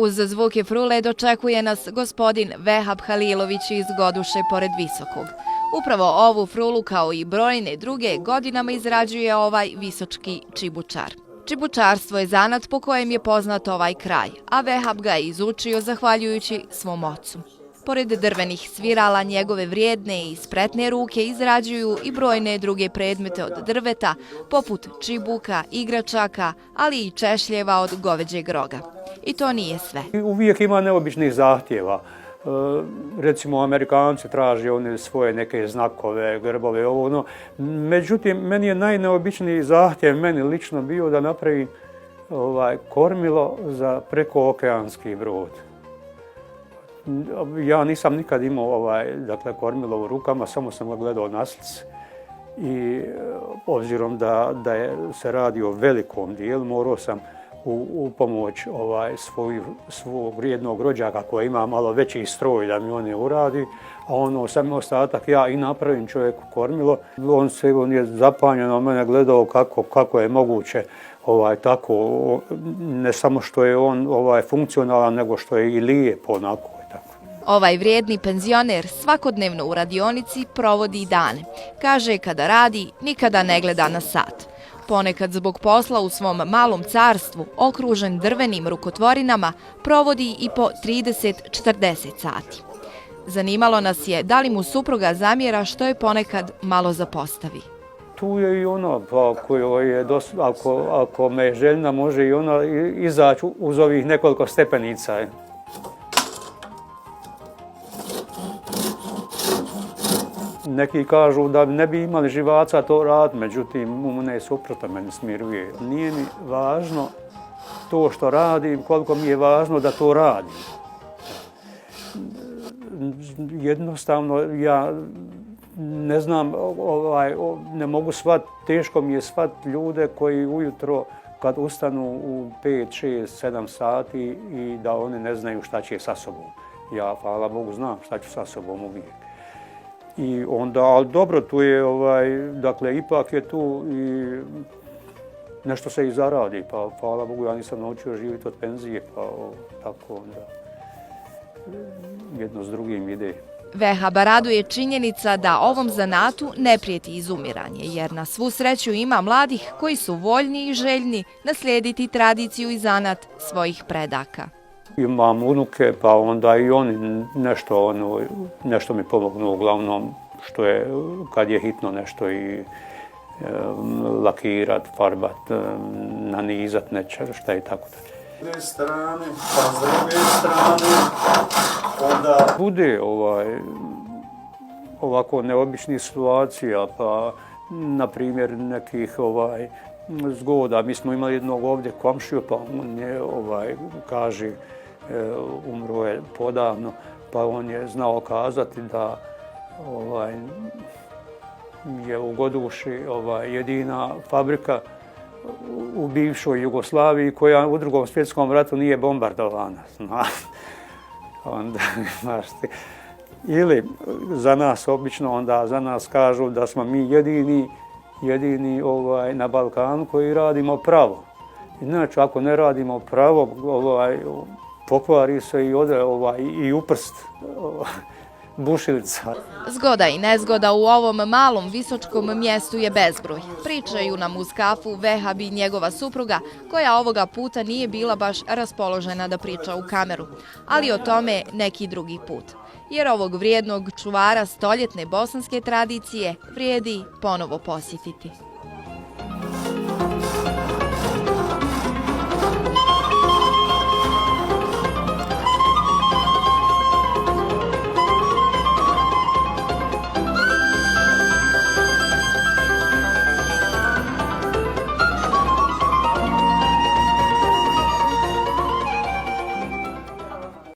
Uz zvuke frule dočekuje nas gospodin Vehab Halilović iz Goduše pored Visokog. Upravo ovu frulu, kao i brojne druge, godinama izrađuje ovaj visočki čibučar. Čibučarstvo je zanat po kojem je poznat ovaj kraj, a Vehab ga je izučio zahvaljujući svom ocu. Pored drvenih svirala, njegove vrijedne i spretne ruke izrađuju i brojne druge predmete od drveta, poput čibuka, igračaka, ali i češljeva od goveđeg roga. I to nije sve. Uvijek ima neobičnih zahtjeva. Recimo, Amerikanci traže one svoje neke znakove, grbove, ovo ono. Međutim, meni je najneobičniji zahtjev, meni lično bio da napravim kormilo za prekookeanski brod. Ja nisam nikad imao kormilo u rukama, samo sam ga gledao na slici. I obzirom da se radi o velikom dijelu, morao sam u pomoć svog vrijednog rođaka koji ima malo veći stroj da mi on ne uradi, a ono sam ostatak ja i napravim čovjeku kormilo. On je zapanjeno mene gledao kako je moguće tako, ne samo što je on funkcionalan, nego što je i lijep onako. Ovaj vrijedni penzioner svakodnevno u radionici provodi dane. Kaže, kada radi, nikada ne gleda na sat. Ponekad zbog posla u svom malom carstvu, okružen drvenim rukotvorinama, provodi i po 30-40 sati. Zanimalo nas je da li mu supruga zamjera što je ponekad malo zapostavi. Tu je i ona, ako me je željna, može i ona izaći uz ovih nekoliko stepenica. Neki kažu da ne bi imali živaca to raditi, međutim, umne je suprotno, meni smiruje. Nije mi važno to što radim, koliko mi je važno da to radim. Jednostavno, ja ne znam, ne mogu shvatiti, teško mi je shvatiti ljude koji ujutro kad ustanu u 5, 6, 7 sati i da oni ne znaju šta će sa sobom. Ja, hvala Bogu, znam šta ću sa sobom uvijek. I onda, ali dobro, tu je, dakle, ipak je tu i nešto se i zaradi, pa hvala Bogu, ja nisam naučio živjeti od penzije, pa tako onda jedno s drugim ide. Vehaba raduje činjenica da ovom zanatu ne prijeti izumiranje, jer na svu sreću ima mladih koji su voljni i željni naslijediti tradiciju i zanat svojih predaka. Imam unuke, pa onda i oni nešto mi pomognu, uglavnom što je, kad je hitno nešto i lakirat, farbat, nanizat nečer, šta i tako dalje. S druge strane, pa s druge strane, onda bude ovako neobičnih situacija, pa na primjer nekih zgoda. Mi smo imali jednog ovdje komšiju, pa on je kaže, umro je podavno, pa on je znao kazati da je u Goduši jedina fabrika u bivšoj Jugoslaviji koja u Drugom svjetskom ratu nije bombardovana. Onda, ili za nas obično, onda za nas kažu da smo mi jedini na Balkanu koji radimo pravo. Inače, ako ne radimo pravo, pokvari se i uprst bušilica. Zgoda i nezgoda u ovom malom visočkom mjestu je bezbroj. Pričaju nam uz kafu Vehab i njegova supruga, koja ovoga puta nije bila baš raspoložena da priča u kameru. Ali o tome neki drugi put. Jer ovog vrijednog čuvara stoljetne bosanske tradicije vrijedi ponovo posjetiti.